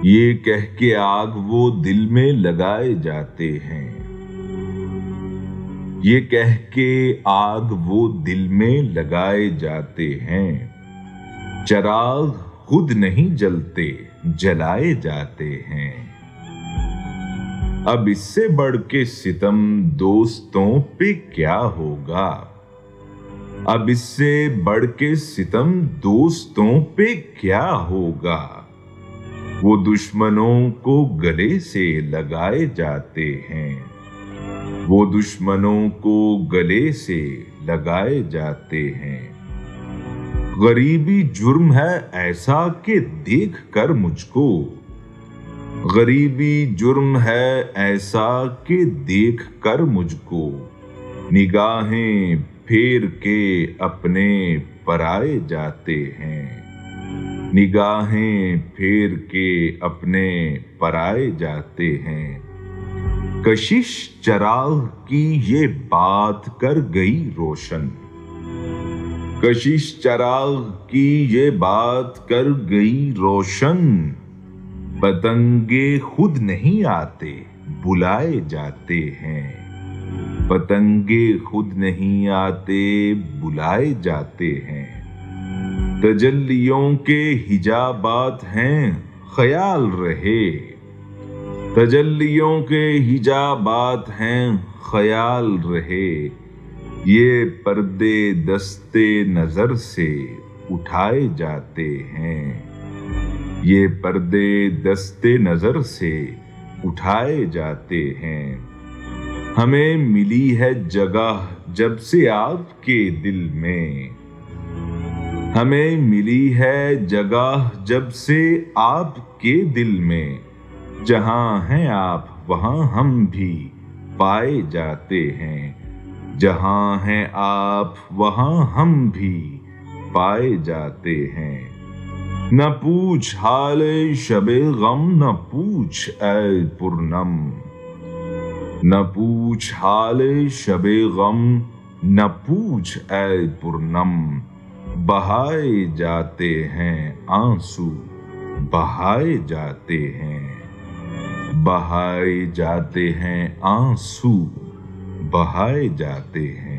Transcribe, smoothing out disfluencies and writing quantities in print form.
ये कह के आग वो दिल में लगाए जाते हैं। ये कह के आग वो दिल में लगाए जाते हैं। चिराग खुद नहीं जलते, जलाए जाते हैं। अब इससे बढ़ के सितम दोस्तों पे क्या होगा? अब इससे बढ़ के सितम दोस्तों पे क्या होगा? वो दुश्मनों को गले से लगाए जाते हैं। वो दुश्मनों को गले से लगाए जाते हैं। गरीबी जुर्म है ऐसा कि देख कर मुझको, गरीबी जुर्म है ऐसा कि देख कर मुझको, निगाहें फेर के अपने पराए जाते हैं। निगाहें फेर के अपने पराए जाते हैं। कशिश चिराग की ये बात कर गई रोशन। कशिश चिराग की ये बात कर गई रोशन। पतंगे खुद नहीं आते, बुलाए जाते हैं। पतंगे खुद नहीं आते, बुलाए जाते हैं। तजल्लियों के हिजाबात हैं, ख्याल रहे। तजल्लियों के हिजाबात हैं, ख्याल रहे। ये पर्दे दस्ते नजर से उठाए जाते हैं। ये पर्दे दस्ते नजर से उठाए जाते हैं। हमें मिली है जगह जब से आपके दिल में। हमें मिली है जगह जब से आपके दिल में। जहां हैं आप वहां हम भी पाए जाते हैं। जहां हैं आप वहां हम भी पाए जाते हैं। न पूछ हाल शबे गम, न पूछ ऐ पुरनम। न पूछ हाल शबे गम, न पूछ ऐ पुरनम। बहाए जाते हैं आंसू, बहाए जाते हैं। बहाए जाते हैं आंसू, बहाए जाते हैं।